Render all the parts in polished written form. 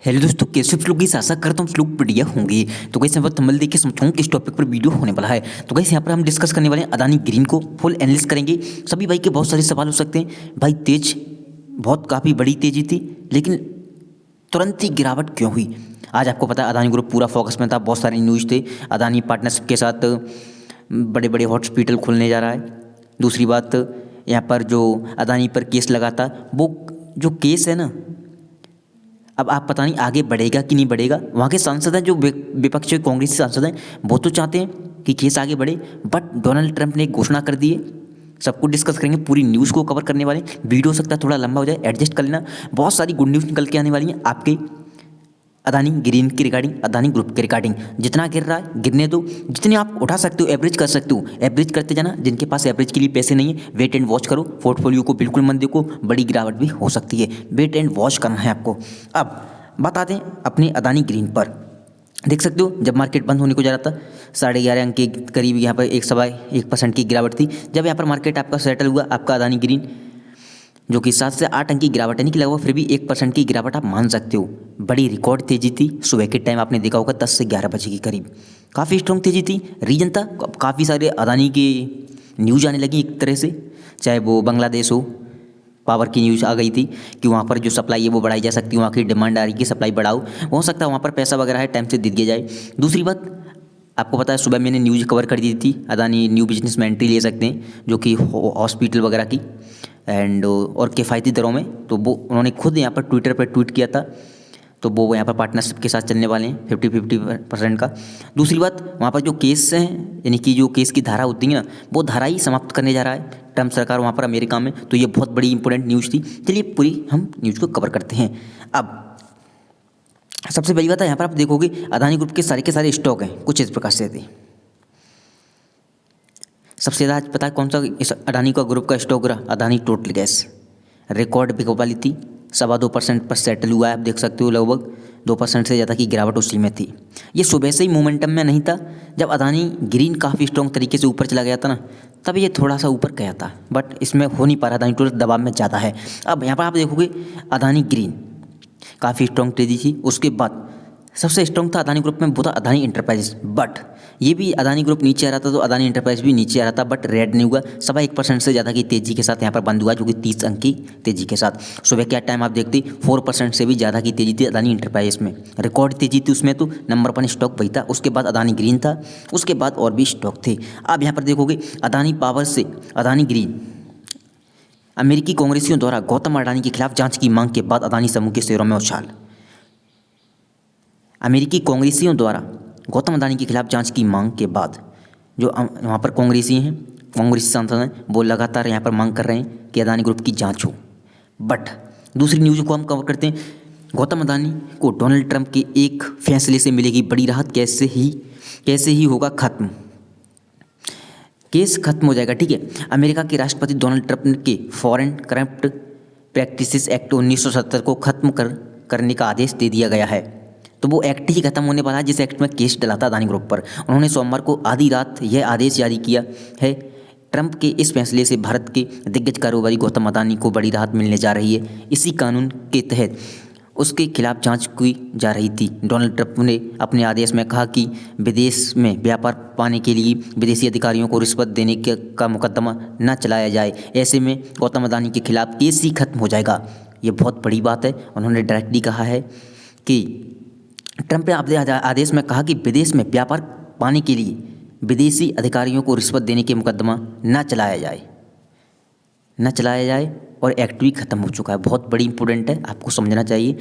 Hello दोस्तों, कैसे आप लोग की आशा करता हूँ आप लोग बढ़िया होंगे। तो कैसे वक्त थंबनेल देख के समझाऊँ किस टॉपिक पर वीडियो होने वाला है। तो कैसे यहाँ पर हम डिस्कस करने वाले हैं अदानी ग्रीन को फुल एनालिसिस करेंगे। सभी भाई के बहुत सारे सवाल हो सकते हैं। भाई तेज बहुत काफ़ी बड़ी तेजी थी, लेकिन तुरंत ही गिरावट क्यों हुई आज आपको पता है। अदानी ग्रुप पूरा फोकस में था, बहुत सारे न्यूज़ थे। अदानी पार्टनरशिप के साथ बड़े बड़े हॉस्पिटल खुलने जा रहा है। दूसरी बात, यहाँ पर जो अदानी पर केस लगा था, वो जो केस है ना, अब आप पता नहीं आगे बढ़ेगा कि नहीं बढ़ेगा। वहाँ के सांसद हैं जो विपक्ष के कांग्रेसी सांसद हैं, वो तो चाहते हैं कि केस आगे बढ़े, बट डोनाल्ड ट्रंप ने एक घोषणा कर दी है। सब कुछ डिस्कस करेंगे, पूरी न्यूज़ को कवर करने वाले। वीडियो हो सकता है थोड़ा लंबा हो जाए, एडजस्ट कर लेना। बहुत सारी गुड न्यूज़ निकल के आने वाली हैं आपके अदानी ग्रीन की रिगार्डिंग, अदानी ग्रुप के रिगार्डिंग। जितना गिर रहा है गिरने दो, जितने आप उठा सकते हो एवरेज कर सकते हो, एवरेज करते जाना। जिनके पास एवरेज के लिए पैसे नहीं है, वेट एंड वॉच करो। पोर्टफोलियो को बिल्कुल मत देखो, बड़ी गिरावट भी हो सकती है। वेट एंड वॉच करना है आपको। अब बता दें अपने अदानी ग्रीन पर, देख सकते हो जब मार्केट बंद होने को जा रहा था 11.5 अंक के करीब यहाँ पर 1% की गिरावट थी। जब यहाँ पर मार्केट आपका सेटल हुआ, आपका अदानी ग्रीन जो कि 7 से 8 अंक की गिरावट है, नहीं कि लगभग फिर भी 1% की गिरावट आप मान सकते हो। बड़ी रिकॉर्ड तेजी थी। सुबह के टाइम आपने देखा होगा 10 से 11 बजे के करीब काफ़ी स्ट्रॉन्ग तेजी थी। रीजन था काफ़ी सारे अदानी के न्यूज़ आने लगी एक तरह से, चाहे वो बांग्लादेश हो, पावर की न्यूज़ आ गई थी कि वहाँ पर जो सप्लाई है वो बढ़ाई जा सकती है। वहाँ की डिमांड आ रही है कि सप्लाई बढ़ाओ, हो सकता है वहाँ पर पैसा वगैरह है टाइम से दे दिया जाए। दूसरी बात, आपको पता है सुबह मैंने न्यूज़ कवर कर दी थी, अदानी न्यू बिजनेस में एंट्री ले सकते हैं जो कि हॉस्पिटल वगैरह की एंड और किफ़ायती दरों में। तो वो उन्होंने खुद यहाँ पर ट्विटर पर ट्वीट किया था। तो वो यहाँ पर पार्टनरशिप के साथ चलने वाले हैं 50-50% का। दूसरी बात, वहाँ पर जो केस हैं, यानी कि जो केस की धारा होती है ना, वो धारा ही समाप्त करने जा रहा है ट्रम्प सरकार वहाँ पर अमेरिका में। तो ये बहुत बड़ी इंपॉर्टेंट न्यूज़ थी। चलिए पूरी हम न्यूज़ को कवर करते हैं। अब सबसे पहली बात है, यहाँ पर आप देखोगे अदानी ग्रुप के सारे स्टॉक हैं कुछ इस प्रकार से थे। सबसे ज़्यादा आज पता है कौन सा इस अडानी का ग्रुप का स्टॉक रहा? Adani total gas. रिकॉर्ड बिक वाली थी, 2.25% पर सेटल हुआ है। आप देख सकते हो लगभग 2% से ज़्यादा की गिरावट उसी में थी। ये सुबह से ही मोमेंटम में नहीं था। जब अदानी ग्रीन काफ़ी स्ट्रॉन्ग तरीके से ऊपर चला गया था ना, तब ये थोड़ा सा ऊपर गया था, बट इसमें हो नहीं पा रहा। अदानी टोटल दबाव में ज़्यादा है। अब यहाँ पर आप देखोगे अदानी ग्रीन काफ़ी स्ट्रॉन्ग तेजी थी। उसके बाद सबसे स्ट्रॉन्ग था अदानी ग्रुप में, वो था अदानी इंटरप्राइजेस। बट ये भी अदानी ग्रुप नीचे आ रहा था तो अदानी इंटरप्राइज भी नीचे आ रहा था, बट रेड नहीं हुआ। 1% से ज़्यादा की तेज़ी के साथ यहाँ पर बंद हुआ, जो कि 30 अंक की तेज़ी के साथ। सुबह क्या टाइम आप देखते 4% से भी ज़्यादा की तेज़ी थी अदानी इंटरप्राइज में, रिकॉर्ड तेज़ी थी उसमें। तो नंबर 1 स्टॉक वही था। उसके बाद अदानी ग्रीन था, उसके बाद और भी स्टॉक थे। अब यहाँ पर देखोगे अदानी पावर से अदानी ग्रीन, अमेरिकी कांग्रेसियों द्वारा गौतम अडानी के खिलाफ जाँच की मांग के बाद अदानी समूह के शेयरों में उछाल। अमेरिकी कांग्रेसियों द्वारा गौतम अडानी के खिलाफ जांच की मांग के बाद जो वहाँ पर कांग्रेसी सांसद हैं, वो लगातार यहाँ पर मांग कर रहे हैं कि अदानी ग्रुप की जांच हो। बट दूसरी न्यूज़ को हम कवर करते हैं। गौतम अडानी को डोनाल्ड ट्रंप के एक फैसले से मिलेगी बड़ी राहत। कैसे ही होगा खत्म, केस खत्म हो जाएगा। ठीक है, अमेरिका के राष्ट्रपति डोनाल्ड ट्रंप के फॉरेन करप्ट प्रैक्टिसेस एक्ट 1970 को खत्म करने का आदेश दे दिया गया है। तो वो एक्ट ही खत्म होने वाला है जिस एक्ट में केस डला था अदानी ग्रुप पर। उन्होंने सोमवार को आधी रात यह आदेश जारी किया है। ट्रंप के इस फैसले से भारत के दिग्गज कारोबारी गौतम अडानी को बड़ी राहत मिलने जा रही है। इसी कानून के तहत उसके खिलाफ जांच की जा रही थी। डोनाल्ड ट्रंप ने अपने आदेश में कहा कि विदेश में व्यापार पाने के लिए विदेशी अधिकारियों को रिश्वत देने का मुकदमा न चलाया जाए। ऐसे में गौतम अडानी के खिलाफ केस ही खत्म हो जाएगा। ये बहुत बड़ी बात है। उन्होंने डायरेक्टली कहा है कि ट्रंप ने अपने आदेश में कहा कि विदेश में व्यापार पाने के लिए विदेशी अधिकारियों को रिश्वत देने के मुकदमा न चलाया जाए और एक्ट भी खत्म हो चुका है। बहुत बड़ी इंपॉर्टेंट है, आपको समझना चाहिए।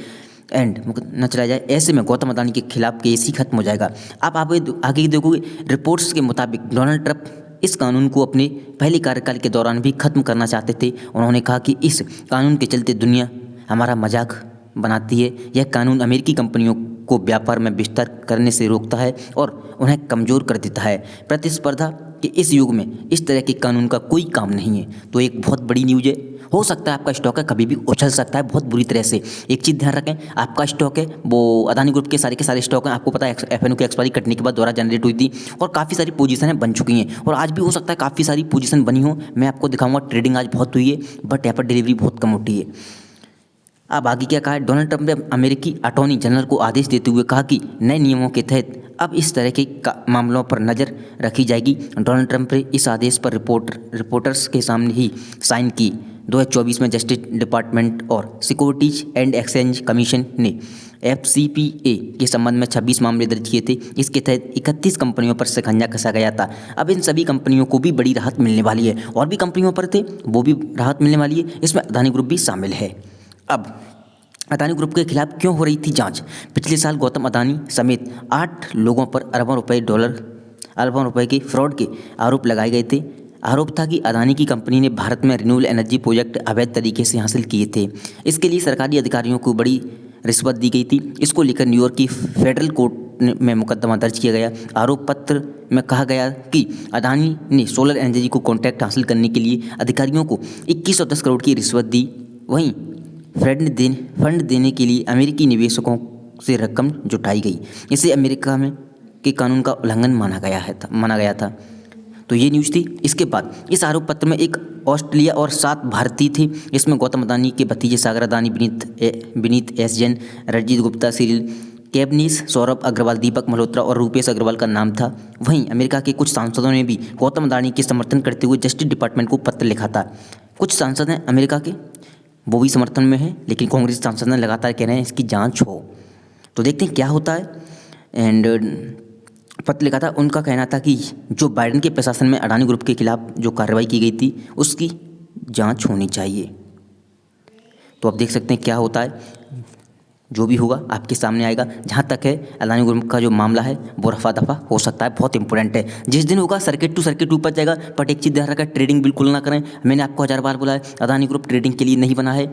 एंड न चलाया जाए, ऐसे में गौतम अडानी के खिलाफ केस ही खत्म हो जाएगा। आप आगे देखोगे रिपोर्ट्स के मुताबिक डोनाल्ड ट्रंप इस कानून को अपने पहले कार्यकाल के दौरान भी खत्म करना चाहते थे। उन्होंने कहा कि इस कानून के चलते दुनिया हमारा मजाक बनाती है। यह कानून अमेरिकी कंपनियों को व्यापार में विस्तार करने से रोकता है और उन्हें कमज़ोर कर देता है। प्रतिस्पर्धा के इस युग में इस तरह के कानून का कोई काम नहीं है। तो एक बहुत बड़ी न्यूज़ है। हो सकता है आपका स्टॉक है कभी भी उछल सकता है बहुत बुरी तरह से। एक चीज़ ध्यान रखें, आपका स्टॉक है वो अदानी ग्रुप के सारे स्टॉक हैं। आपको पता है एफएनओ की एक्सपायरी कटने के बाद दोबारा जनरेट हुई थी और काफ़ी सारी पोजीशनें बन चुकी हैं और आज भी हो सकता है काफ़ी सारी पोजीशन बनी हो। मैं आपको दिखाऊंगा, ट्रेडिंग आज बहुत हुई है बट यहाँ पर डिलीवरी बहुत कम होती है। अब आगे क्या कहा है, डोनाल्ड ट्रंप ने अमेरिकी अटॉर्नी जनरल को आदेश देते हुए कहा कि नए नियमों के तहत अब इस तरह के मामलों पर नज़र रखी जाएगी। डोनाल्ड ट्रंप ने इस आदेश पर रिपोर्टर्स के सामने ही साइन की। 2024 में जस्टिस डिपार्टमेंट और सिक्योरिटीज एंड एक्सचेंज कमीशन ने FCPA के संबंध में 26 मामले दर्ज किए थे। इसके तहत 31 कंपनियों पर शिकंजा कसा गया था। अब इन सभी कंपनियों को भी बड़ी राहत मिलने वाली है, और भी कंपनियों पर थे वो भी राहत मिलने वाली है, इसमें अदानी ग्रुप भी शामिल है। अब अदानी ग्रुप के खिलाफ क्यों हो रही थी जांच? पिछले साल गौतम अदानी समेत 8 लोगों पर अरबों रुपए के फ्रॉड के आरोप लगाए गए थे। आरोप था कि अदानी की कंपनी ने भारत में रिन्यूएबल एनर्जी प्रोजेक्ट अवैध तरीके से हासिल किए थे। इसके लिए सरकारी अधिकारियों को बड़ी रिश्वत दी गई थी। इसको लेकर न्यूयॉर्क की फेडरल कोर्ट में मुकदमा दर्ज किया गया। आरोप पत्र में कहा गया कि अदानी ने सोलर एनर्जी को कॉन्ट्रैक्ट हासिल करने के लिए अधिकारियों को 2110 करोड़ की रिश्वत दी। वहीं फंड देने के लिए अमेरिकी निवेशकों से रकम जुटाई गई। इसे अमेरिका में के कानून का उल्लंघन माना गया था। तो ये न्यूज़ थी। इसके बाद इस आरोप पत्र में एक ऑस्ट्रेलिया और 7 भारतीय थे। इसमें गौतम अदानी के भतीजे सागर अदानी, विनीत एस जैन, रंजीत गुप्ता, सिरिल कैबनीस, सौरभ अग्रवाल, दीपक मल्होत्रा और रूपेश अग्रवाल का नाम था। वहीं अमेरिका के कुछ सांसदों ने भी गौतम अदानी के समर्थन करते हुए जस्टिस डिपार्टमेंट को पत्र लिखा था। कुछ सांसद हैं अमेरिका के, वो भी समर्थन में हैं, लेकिन कांग्रेस सांसद ने लगातार कह रहे हैं इसकी जांच हो। तो देखते हैं क्या होता है। एंड पत्र लिखा था, उनका कहना था कि जो बाइडेन के प्रशासन में अडानी ग्रुप के खिलाफ जो कार्रवाई की गई थी उसकी जांच होनी चाहिए। तो आप देख सकते हैं क्या होता है, जो भी होगा आपके सामने आएगा। जहाँ तक है अडानी ग्रुप का जो मामला है वो रफा दफा हो सकता है, बहुत इंपॉर्टेंट है। जिस दिन होगा सर्किट टू सर्किट ऊपर जाएगा। बट एक चीज़ ध्यान रखा, ट्रेडिंग बिल्कुल ना करें। मैंने आपको 1000 बार बोला है, अडानी ग्रुप ट्रेडिंग के लिए नहीं बना है।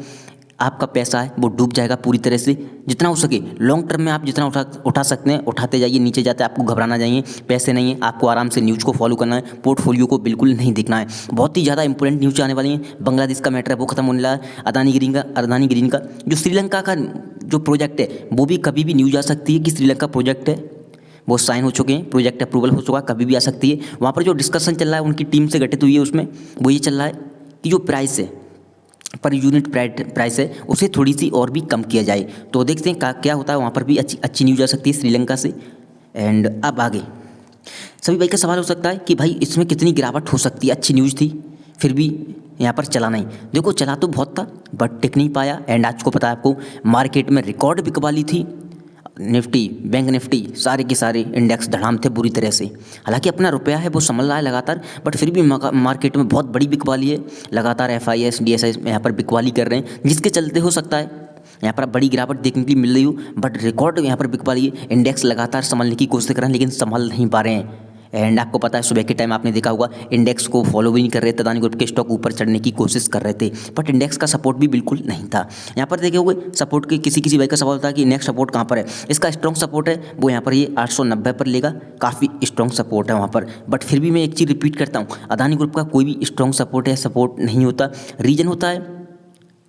आपका पैसा है वो डूब जाएगा पूरी तरह से। जितना हो सके लॉन्ग टर्म में आप जितना उठा सकते हैं उठाते जाइए, नीचे जाते आपको घबराना चाहिए। पैसे नहीं है, आपको आराम से न्यूज़ को फॉलो करना है, पोर्टफोलियो को बिल्कुल नहीं देखना है। बहुत ही ज़्यादा इंपॉर्टेंट न्यूज़ आने वाली है। बांग्लादेश का मैटर है वो खत्म होने लगा है। अडानी ग्रीन का जो श्रीलंका का जो प्रोजेक्ट है वो भी कभी भी न्यूज़ आ सकती है कि श्रीलंका प्रोजेक्ट है वो साइन हो चुके हैं, प्रोजेक्ट अप्रूवल हो चुका, कभी भी आ सकती है। वहाँ पर जो डिस्कशन चल रहा है उनकी टीम से गठित हुई है, उसमें वो ये चल रहा है कि जो प्राइस है पर यूनिट प्राइस है उसे थोड़ी सी और भी कम किया जाए। तो देखते हैं क्या होता है। वहाँ पर भी अच्छी न्यूज़ आ सकती है श्रीलंका से। एंड अब आगे सभी भाई का सवाल हो सकता है कि भाई इसमें कितनी गिरावट हो सकती है। अच्छी न्यूज़ थी फिर भी यहाँ पर चला नहीं। देखो चला तो बहुत था बट टिक नहीं पाया। एंड आज को पता है आपको मार्केट में रिकॉर्ड बिकवाली थी। निफ्टी, बैंक निफ्टी, सारे के सारे इंडेक्स धड़ाम थे बुरी तरह से। हालांकि अपना रुपया है वो संभल रहा है लगातार, बट फिर भी मार्केट में बहुत बड़ी बिकवाली है। लगातार FIS DSI यहाँ पर बिकवाली कर रहे हैं, जिसके चलते हो सकता है यहाँ पर बड़ी गिरावट देखने के लिए मिल रही हो। बट रिकॉर्ड यहाँ पर बिकवाली है। इंडेक्स लगातार संभलने की कोशिश कर रहे हैं लेकिन संभल नहीं पा रहे हैं। एंड आपको पता है सुबह के टाइम आपने देखा होगा इंडेक्स को फॉलो भी नहीं कर रहे थे। अडानी ग्रुप के स्टॉक ऊपर चढ़ने की कोशिश कर रहे थे बट इंडेक्स का सपोर्ट भी बिल्कुल नहीं था। यहाँ पर देखे होंगे सपोर्ट के किसी भाई का सवाल था कि नेक्स्ट सपोर्ट कहाँ पर है। इसका स्ट्रॉन्ग सपोर्ट है वो यहाँ पर ये 890 पर लेगा। काफ़ी स्ट्रॉन्ग सपोर्ट है वहाँ पर। बट फिर भी मैं एक चीज़ रिपीट करता हूँ, अडानी ग्रुप का कोई भी स्ट्रॉन्ग सपोर्ट है सपोर्ट नहीं होता। रीजन होता है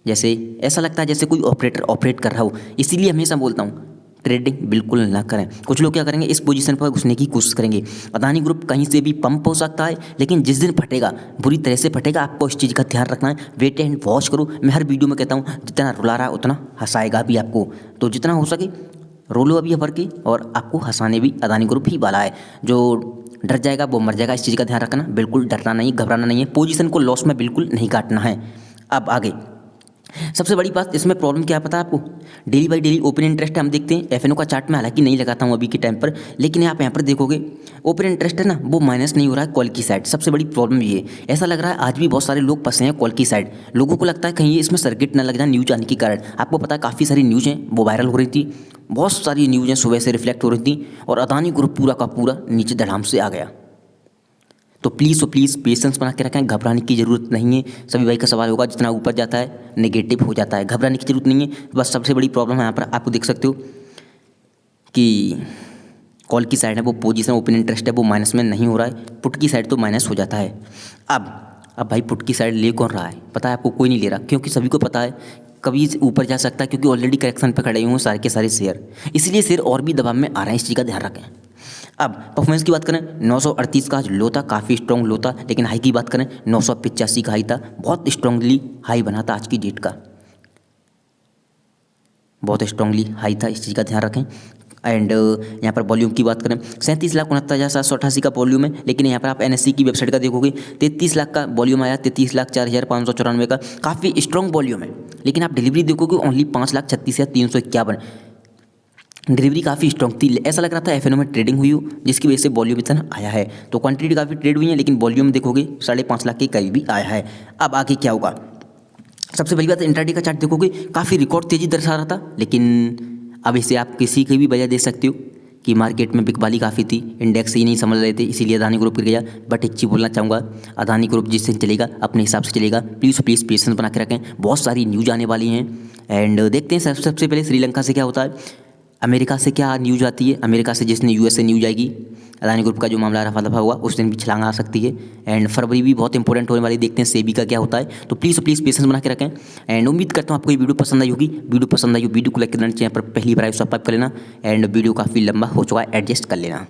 जैसे ऐसा लगता है जैसे कोई ऑपरेटर ऑपरेट कर रहा हो। इसीलिए हमेशा बोलता हूँ ट्रेडिंग बिल्कुल ना करें। कुछ लोग क्या करेंगे, इस पोजीशन पर घुसने की कोशिश करेंगे। अडानी ग्रुप कहीं से भी पंप हो सकता है लेकिन जिस दिन फटेगा बुरी तरह से फटेगा। आपको इस चीज़ का ध्यान रखना है। वेट एंड वॉच करो। मैं हर वीडियो में कहता हूँ जितना रुला रहा है उतना हंसाएगा भी आपको। तो जितना हो सके रोलो अभी भर के, और आपको हंसाने भी अडानी ग्रुप ही वाला है। जो डर जाएगा वो मर जाएगा। इस चीज़ का ध्यान रखना, बिल्कुल डरना नहीं, घबराना नहीं है। पोजीशन को लॉस में बिल्कुल नहीं काटना है। अब आगे सबसे बड़ी बात इसमें प्रॉब्लम क्या पता है आपको, daily by daily open interest है। हम देखते हैं FNO का चार्ट में, हालांकि नहीं लगाता हूँ अभी के टाइम पर, लेकिन आप यहाँ पर देखोगे ओपन इंटरेस्ट है ना वो माइनस नहीं हो रहा है कॉल की साइड। सबसे बड़ी प्रॉब्लम ये है। ऐसा लग रहा है आज भी बहुत सारे लोग फंसे हैं कॉल की साइड। लोगों को लगता है कहीं ये इसमें सर्किट ना लग जाए न्यूज़ आने के कारण। आपको पता है काफ़ी सारी न्यूज़ हैं वो वायरल हो रही थी, बहुत सारी न्यूज़ हैं सुबह से रिफ्लेक्ट हो रही थी, और अडानी ग्रुप पूरा का पूरा नीचे धड़ाम से आ गया। तो प्लीज़ पेशेंस बना के रखें, घबराने की ज़रूरत नहीं है। सभी भाई का सवाल होगा जितना ऊपर जाता है नेगेटिव हो जाता है, घबराने की ज़रूरत नहीं है। बस सबसे बड़ी प्रॉब्लम है यहाँ पर आपको देख सकते हो कि कॉल की साइड है वो पोजीशन ओपन इंटरेस्ट है वो माइनस में नहीं हो रहा है, पुट की साइड तो माइनस हो जाता है। अब भाई पुट की साइड ले कौन रहा है पता है आपको, कोई नहीं ले रहा, क्योंकि सभी को पता है कभी ऊपर जा सकता है, क्योंकि ऑलरेडी करेक्शन पर खड़े हुए हैं सारे के सारे शेयर, इसलिए शेयर और भी दबाव में आ रहे हैं। इस चीज़ का ध्यान रखें। अब परफॉर्मेंस की बात करें 938 का आज लो था, काफ़ी स्ट्रॉन्ग लो था, लेकिन हाई की बात करें 985 का हाई था, बहुत स्ट्रांगली हाई बना था आज की डेट का। बहुत स्ट्रांगली हाई था, इस चीज़ का ध्यान रखें। एंड यहाँ पर वॉल्यूम की बात करें 37,69,788 का वॉल्यूम है, लेकिन यहाँ पर आप NSE की वेबसाइट का देखोगे 33 लाख का वॉल्यूम आया, 33,04,594 का, काफ़ी स्ट्रॉन्ग वॉल्यूम है। लेकिन आप डिलीवरी देखोगे ओनली 5,36,351। डिलीवरी काफ़ी स्ट्रॉन्ग थी, ऐसा लग रहा था FNO में ट्रेडिंग हुई हो, जिसकी वजह से वॉल्यूम इतना आया है। तो क्वांटिटी काफ़ी ट्रेड हुई है, लेकिन वॉल्यूम देखोगे 5.5 लाख के करीब भी आया है। अब आगे क्या होगा? सबसे पहली बात, इंट्राडे का चार्ट देखोगे काफ़ी रिकॉर्ड तेज़ी दर्शा रहा था, लेकिन अब इसे आप किसी की भी वजह दे सकते हो कि मार्केट में बिकवाली काफ़ी थी, इंडेक्स ही नहीं समझ रहे थे, इसीलिए अदानी ग्रुप गिर गया। बट एक चीज़ बोलना चाहूँगा, अदानी ग्रुप जिस दिन चलेगा अपने हिसाब से चलेगा। प्लीज़ पेशेंस बना के रखें, बहुत सारी न्यूज़ आने वाली हैं। एंड देखते हैं सबसे पहले श्रीलंका से क्या होता है, अमेरिका से क्या न्यूज़ आती है। अमेरिका से जिस दिन US से न्यूज़ आएगी, अदानी ग्रुप का जो मामला रफा दफा हुआ, उस दिन भी छलांग आ सकती है। एंड फरवरी भी बहुत इंपॉर्टेंट होने वाली, देखते हैं सेबी का क्या होता है। तो प्लीज़ पेशेंस बना के रखें। एंड उम्मीद करता हूँ आपको ये वीडियो पसंद आई होगी। वीडियो पसंद आई हो, वीडियो को लाइक करना, चैनल पर पहली बार सब्सक्राइब कर लेना। एंड वीडियो काफ़ी लंबा हो चुका है, एडजस्ट कर लेना।